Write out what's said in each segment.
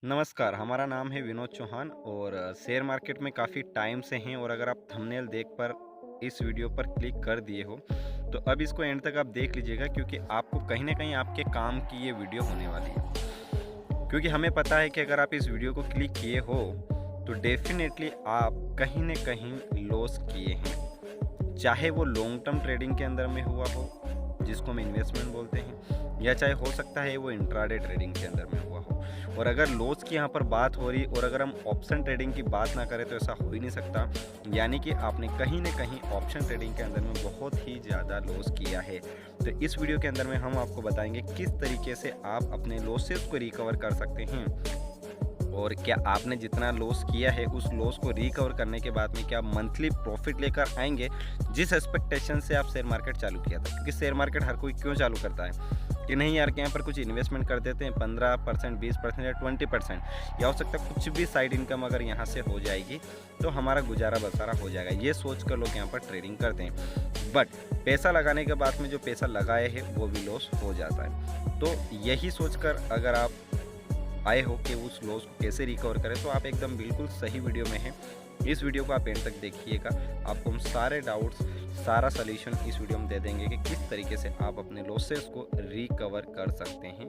नमस्कार, हमारा नाम है विनोद चौहान और शेयर मार्केट में काफ़ी टाइम से हैं और अगर आप थंबनेल देख पर इस वीडियो पर क्लिक कर दिए हो, तो अब इसको एंड तक आप देख लीजिएगा क्योंकि आपको कहीं न कहीं आपके काम की ये वीडियो होने वाली है। क्योंकि हमें पता है कि अगर आप इस वीडियो को क्लिक किए हो, तो डेफ़िनेटली आप कहीं न कहीं लॉस किए हैं। चाहे वो लॉन्ग टर्म ट्रेडिंग के अंदर में हुआ हो, जिसको हम इन्वेस्टमेंट बोलते हैं, या चाहे हो सकता है वो इंट्राडे ट्रेडिंग के अंदर में हुआ हो। और अगर लॉस की यहाँ पर बात हो रही और अगर हम ऑप्शन ट्रेडिंग की बात ना करें तो ऐसा हो ही नहीं सकता। यानी कि आपने कहीं न कहीं ऑप्शन ट्रेडिंग के अंदर में बहुत ही ज़्यादा लॉस किया है। तो इस वीडियो के अंदर में हम आपको बताएंगे किस तरीके से आप अपने लॉसेस को रिकवर कर सकते हैं और क्या आपने जितना लॉस किया है उस लॉस को रिकवर करने के बाद में क्या मंथली प्रॉफिट लेकर आएंगे, जिस एक्सपेक्टेशन से आप शेयर मार्केट चालू किया था। क्योंकि शेयर मार्केट हर कोई क्यों चालू करता है कि नहीं यार, के यहाँ पर कुछ इन्वेस्टमेंट कर देते हैं 15%, 20% या 20%, या हो सकता है कुछ भी साइड इनकम अगर यहाँ से हो जाएगी तो हमारा गुजारा बसारा हो जाएगा। ये सोच कर लोग यहाँ पर ट्रेडिंग करते हैं, बट पैसा लगाने के बाद में जो पैसा लगाए है वो भी लॉस हो जाता है। तो यही सोचकर अगर आप आए हो कि उस लॉस को कैसे रिकवर करें, तो आप एकदम बिल्कुल सही वीडियो में हैं। इस वीडियो को आप एंड तक देखिएगा, आपको हम सारे डाउट्स, सारा सॉल्यूशन इस वीडियो में दे देंगे कि किस तरीके से आप अपने लॉसेस को रिकवर कर सकते हैं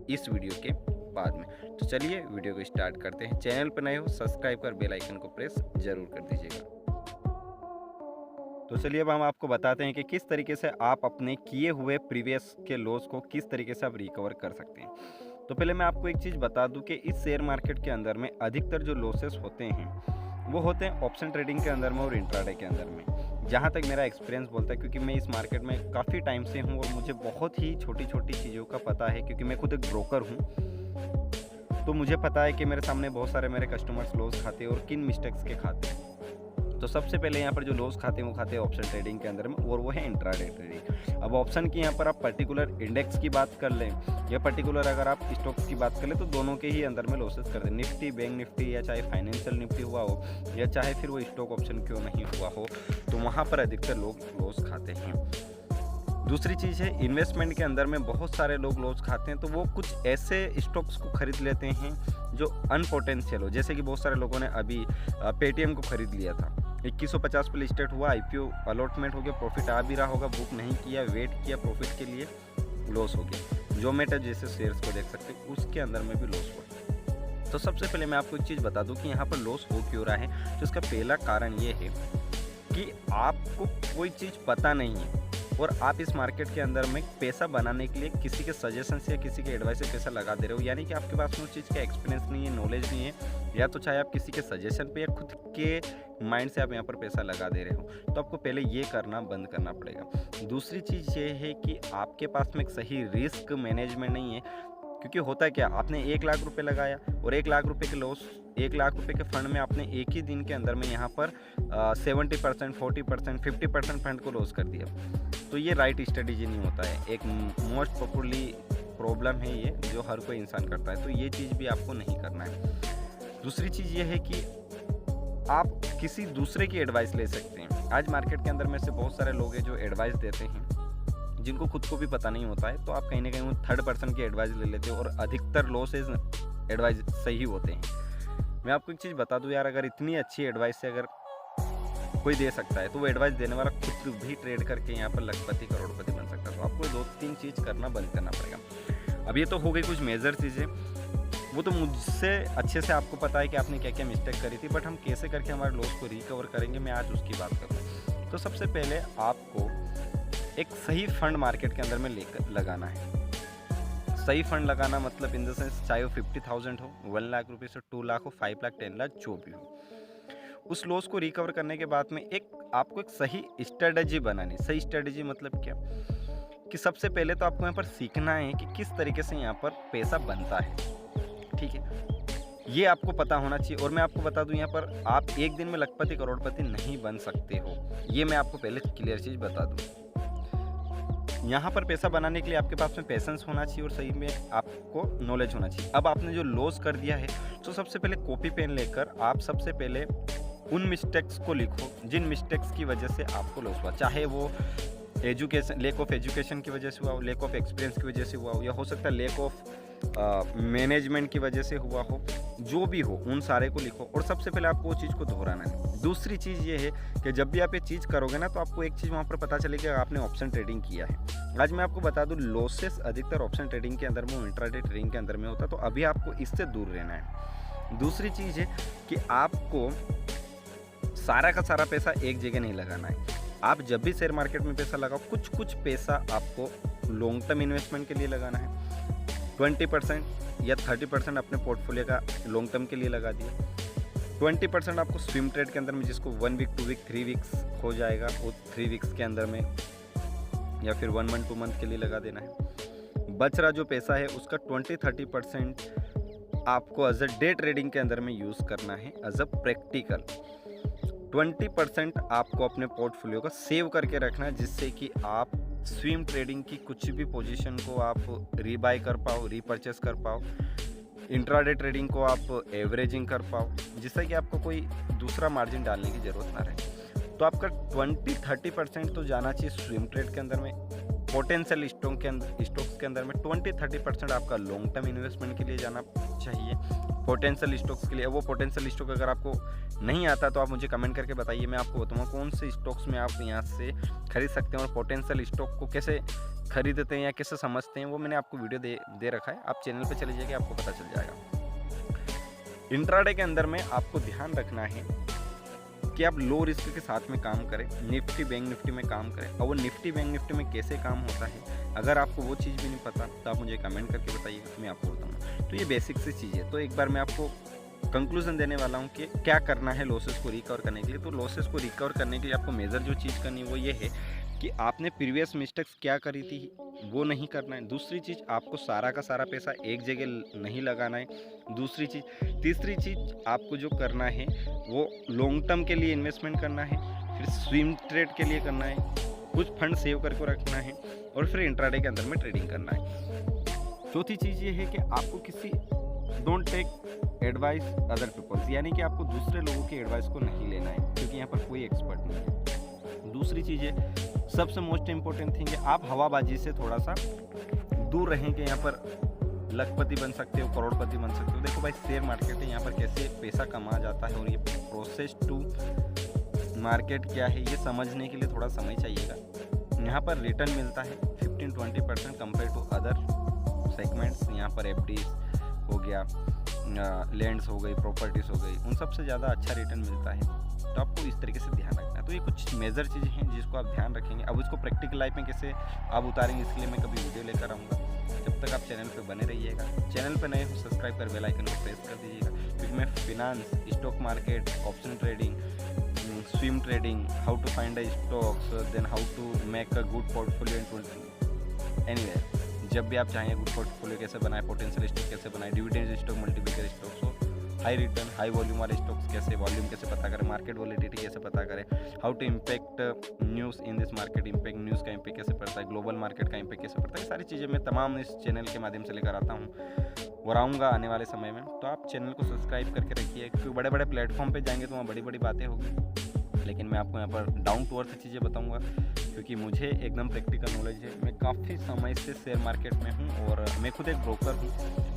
इस वीडियो के बाद में। तो चलिए वीडियो को स्टार्ट करते हैं। चैनल पर नए हो सब्सक्राइब कर बेल आइकन को प्रेस जरूर कर दीजिएगा। तो चलिए अब हम आपको बताते हैं कि किस तरीके से आप अपने किए हुए प्रीवियस के लॉस को किस तरीके से आप रिकवर कर सकते हैं। तो पहले मैं आपको एक चीज़ बता दूं कि इस शेयर मार्केट के अंदर में अधिकतर जो लॉसेस होते हैं वो होते हैं ऑप्शन ट्रेडिंग के अंदर में और इंट्राडे के अंदर में। जहाँ तक मेरा एक्सपीरियंस बोलता है, क्योंकि मैं इस मार्केट में काफ़ी टाइम से हूँ और मुझे बहुत ही छोटी छोटी चीज़ों का पता है, क्योंकि मैं खुद एक ब्रोकर हूँ। तो मुझे पता है कि मेरे सामने बहुत सारे मेरे कस्टमर्स लॉस खाते हैं और किन मिस्टेक्स के खाते हैं। तो सबसे पहले यहाँ पर जो लॉस खाते हैं वो खाते हैं ऑप्शन ट्रेडिंग के अंदर में, और वो है इंट्राडे ट्रेडिंग। अब ऑप्शन की यहाँ पर आप पर्टिकुलर इंडेक्स की बात कर लें या पर्टिकुलर अगर आप स्टॉक्स की बात कर लें, तो दोनों के ही अंदर में लॉसेस कर दें। निफ्टी, बैंक निफ्टी, या चाहे फाइनेंशियल निफ्टी हुआ हो या चाहे फिर वो स्टॉक ऑप्शन क्यों नहीं हुआ हो, तो वहाँ पर अधिकतर लोग लॉस खाते हैं। दूसरी चीज़ है इन्वेस्टमेंट के अंदर में बहुत सारे लोग लॉस खाते हैं, तो वो कुछ ऐसे स्टॉक्स को खरीद लेते हैं जो अनपोटेंशियल हो। जैसे कि बहुत सारे लोगों ने अभी पेटीएम को खरीद लिया था, 2150 पर लिस्टेड हुआ, आईपीओ अलॉटमेंट हो गया, प्रॉफिट आ भी रहा होगा, बुक नहीं किया, वेट किया प्रॉफिट के लिए, लॉस हो गया। जोमेटो जैसे शेयर्स को देख सकते हैं, उसके अंदर में भी लॉस हुआ। तो सबसे पहले मैं आपको एक चीज़ बता दूं कि यहाँ पर लॉस हो क्यों रहा है। तो इसका पहला कारण ये है कि आपको कोई चीज़ पता नहीं है और आप इस मार्केट के अंदर में पैसा बनाने के लिए किसी के सजेशन से या किसी के एडवाइस से पैसा लगा दे रहे हो। यानी कि आपके पास में उस चीज़ का एक्सपीरियंस नहीं है, नॉलेज नहीं है, या तो चाहे आप किसी के सजेशन पे या खुद के माइंड से आप यहाँ पर पैसा लगा दे रहे हो। तो आपको पहले ये करना बंद करना पड़ेगा। दूसरी चीज़ ये है कि आपके पास में एक सही रिस्क मैनेजमेंट नहीं है। क्योंकि होता क्या, आपने 1 लाख रुपए लगाया और 1 लाख रुपए के लॉस, 1 लाख रुपए के फंड में आपने एक ही दिन के अंदर में यहाँ पर 70%, 40%, 50% फंड को लॉस कर दिया। तो ये राइट स्ट्रेटेजी नहीं होता है। एक मोस्ट पॉपुलरली प्रॉब्लम है ये, जो हर कोई इंसान करता है। तो ये चीज़ भी आपको नहीं करना है। दूसरी चीज़ ये है कि आप किसी दूसरे की एडवाइस ले सकते हैं। आज मार्केट के अंदर में से बहुत सारे लोग हैं जो एडवाइस देते हैं जिनको खुद को भी पता नहीं होता है। तो आप कहीं ना कहीं थर्ड पर्सन की एडवाइस ले लेते हो और अधिकतर लॉसेज एडवाइस सही होते हैं। मैं आपको एक चीज़ बता दूं यार, अगर इतनी अच्छी एडवाइस से अगर कोई दे सकता है तो वो एडवाइस देने वाला खुद भी ट्रेड करके यहाँ पर लखपति करोड़पति बन सकता है। तो आपको 2-3 चीज़ करना बंद करना पड़ेगा। अब ये तो हो गई कुछ मेजर चीज़ें, वो तो मुझसे अच्छे से आपको पता है कि आपने क्या क्या मिस्टेक करी थी, बट हम कैसे करके हमारे लॉस को रिकवर करेंगे, मैं आज उसकी बात करूँ। तो सबसे पहले आपको एक सही फंड मार्केट के अंदर में लेकर लगाना है। सही फंड लगाना मतलब इन द सेंस, चाहे वो 50,000 हो, 1 लाख रुपये से 2 लाख हो, 5 लाख, 10 लाख, जो भी हो। उस लॉस को रिकवर करने के बाद में आपको एक सही स्ट्रेटजी बनानी। सही स्ट्रेटजी मतलब क्या, कि सबसे पहले तो आपको यहाँ पर सीखना है कि किस तरीके से यहाँ पर पैसा बनता है। ठीक है, ये आपको पता होना चाहिए। और मैं आपको बता दूं, यहाँ पर आप एक दिन में लखपति करोड़पति नहीं बन सकते हो। ये मैं आपको पहले क्लियर चीज़ बता दूं। यहाँ पर पैसा बनाने के लिए आपके पास में पेशेंस होना चाहिए और सही में आपको नॉलेज होना चाहिए। अब आपने जो लॉस कर दिया है, तो सबसे पहले कॉपी पेन लेकर आप सबसे पहले उन मिस्टेक्स को लिखो जिन मिस्टेक्स की वजह से आपको लॉस हुआ। चाहे वो एजुकेशन, लैक ऑफ एजुकेशन की वजह से हुआ हो, लैक ऑफ एक्सपीरियंस की वजह से हुआ हो, या हो सकता है लैक ऑफ मैनेजमेंट की वजह से हुआ हो, जो भी हो उन सारे को लिखो और सबसे पहले आपको वो चीज़ को दोहराना है। दूसरी चीज़ ये है कि जब भी आप ये चीज़ करोगे ना तो आपको एक चीज़ वहाँ पर पता चलेगी कि आपने ऑप्शन ट्रेडिंग किया है। आज मैं आपको बता दूँ, लॉसेस अधिकतर ऑप्शन ट्रेडिंग के अंदर में, इंट्राडे ट्रेडिंग के अंदर में होता है, तो अभी आपको इससे दूर रहना है। दूसरी चीज़ है कि आपको सारा का सारा पैसा एक जगह नहीं लगाना है। आप जब भी शेयर मार्केट में पैसा लगाओ, कुछ कुछ पैसा आपको लॉन्ग टर्म इन्वेस्टमेंट के लिए लगाना है। 20% या 30% अपने पोर्टफोलियो का लॉन्ग टर्म के लिए लगा दिए। 20% आपको स्विम ट्रेड के अंदर में, जिसको 1 वीक 2 वीक 3 वीक्स हो जाएगा, वो 3 वीक्स के अंदर में या फिर 1 मंथ 2 मंथ के लिए लगा देना है। बच रहा जो पैसा है उसका 20-30% आपको एज अ डे ट्रेडिंग के अंदर में यूज़ करना है, एज अ प्रैक्टिकल। 20% आपको अपने पोर्टफोलियो का सेव करके रखना है, जिससे कि आप स्विम ट्रेडिंग की कुछ भी पोजीशन को आप रीबाय कर पाओ, रीपरचेस कर पाओ, इंट्राडे ट्रेडिंग को आप एवरेजिंग कर पाओ, जिससे कि आपको कोई दूसरा मार्जिन डालने की ज़रूरत ना रहे। तो आपका 20-30% तो जाना चाहिए स्विम ट्रेड के अंदर में। पोटेंशियल स्टॉक्स के अंदर में 20-30% आपका लॉन्ग टर्म इन्वेस्टमेंट के लिए जाना चाहिए। पोटेंशियल स्टॉक्स के लिए, वो पोटेंशियल स्टॉक अगर आपको नहीं आता तो आप मुझे कमेंट करके बताइए, मैं आपको बताऊंगा कौन से स्टॉक्स में आप यहाँ से खरीद सकते हैं और पोटेंशियल स्टॉक को कैसे खरीदते हैं या कैसे समझते हैं, वो मैंने आपको वीडियो दे रखा है। आप चैनल पे चले जाइए, आपको पता चल जाएगा। इंट्राडे के अंदर में आपको ध्यान रखना है कि आप लो रिस्क के साथ में काम करें, निफ्टी बैंक निफ्टी में काम करें। और वो निफ्टी बैंक निफ्टी में कैसे काम होता है, अगर आपको वो चीज़ भी नहीं पता तो आप मुझे कमेंट करके बताइएगा, मैं आपको बताऊँगा। तो ये बेसिक सी चीज़ है। तो एक बार मैं आपको कंक्लूजन देने वाला हूँ कि क्या करना है लॉसेस को रिकवर करने के लिए। तो लॉसेस को रिकवर करने के लिए आपको मेजर जो चीज़ करनी है वो ये है कि आपने प्रीवियस मिस्टेक्स क्या करी थी वो नहीं करना है। दूसरी चीज़, आपको सारा का सारा पैसा एक जगह नहीं लगाना है। दूसरी चीज़, तीसरी चीज़, आपको जो करना है वो लॉन्ग टर्म के लिए इन्वेस्टमेंट करना है, फिर स्विम ट्रेड के लिए करना है, कुछ फंड सेव करके रखना है और फिर इंट्राडे के अंदर में ट्रेडिंग करना है। चौथी चीज़ ये है कि आपको किसी don't take advice other peoples, यानी कि आपको दूसरे लोगों की एडवाइस को नहीं लेना है, क्योंकि यहाँ पर कोई एक्सपर्ट नहीं है। दूसरी चीज़ है, सबसे मोस्ट इम्पोर्टेंट थिंग है, आप हवाबाजी से थोड़ा सा दूर रहेंगे। यहाँ पर लखपति बन सकते हो, करोड़पति बन सकते हो। देखो भाई, शेयर मार्केट है, यहाँ पर कैसे पैसा कमा जाता है और ये प्रोसेस टू मार्केट क्या है, ये समझने के लिए थोड़ा समय चाहिएगा। यहाँ पर रिटर्न मिलता है 15-20% कंपेयर टू अदर सेगमेंट्स। यहाँ पर एफडी हो गया, लैंड्स हो गई, प्रॉपर्टीज़ हो गई, उन सबसे ज़्यादा अच्छा रिटर्न मिलता है। तो आपको इस तरीके से ध्यान रखना है। तो ये कुछ मेजर चीज़ें हैं जिसको आप ध्यान रखेंगे। अब इसको प्रैक्टिकल लाइफ में कैसे आप उतारेंगे, इसके लिए मैं कभी वीडियो लेकर आऊँगा। जब तक आप चैनल पे बने रहिएगा। चैनल पे नए हो, सब्सक्राइब कर बेल आइकन को प्रेस कर दीजिएगा, क्योंकि मैं finance, stock market, option trading, swing trading, how to find the stocks, then how to make a good portfolio in anywhere, जब भी आप चाहेंगे गुड पोर्टफोलियो कैसे बनाए, पोटेंशियल स्टॉक कैसे बनाए, डिविडेंड स्टॉक, मल्टीप्लिकेटर स्टॉक्स हो, हाई रिटर्न हाई वॉल्यूम वाले स्टॉक्स कैसे, वॉल्यूम कैसे पता करें, मार्केट वॉलिडिटी कैसे पता करें, how to impact news in this market, impact news का इम्पैक्ट कैसे पड़ता है, ग्लोबल मार्केट का इम्पैक्ट कैसे पड़ता है, सारी चीज़ें मैं तमाम इस चैनल के माध्यम से लेकर आता हूँ और आऊँगा आने वाले समय में। तो आप चैनल को सब्सक्राइब करके रखिए, क्योंकि बड़े बड़े प्लेटफॉर्म पर जाएंगे तो वहाँ बड़ी बड़ी बातें होगी, लेकिन मैं आपको यहाँ पर डाउन टू अर्थ चीज़ें बताऊँगा, क्योंकि मुझे एकदम प्रैक्टिकल नॉलेज है। मैं काफ़ी समय से शेयर मार्केट में हूँ और मैं खुद एक ब्रोकर हूँ,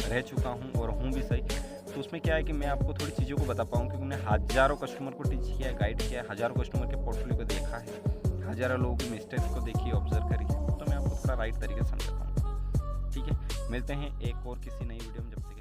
रह चुका हूँ और हूँ भी सही। तो उसमें क्या है कि मैं आपको थोड़ी चीज़ों को बता पाऊँ, क्योंकि मैंने हज़ारों कस्टमर को टीच किया है, गाइड किया है, हज़ारों कस्टमर के पोर्टफोलियो को देखा है, हज़ारों लोगों की मिस्टेक्स को देखी, ऑब्जर्व करी है, तो मैं आपको थोड़ा राइट तरीके से समझाता हूँ। ठीक है, मिलते हैं एक और किसी नई वीडियो में, जब तक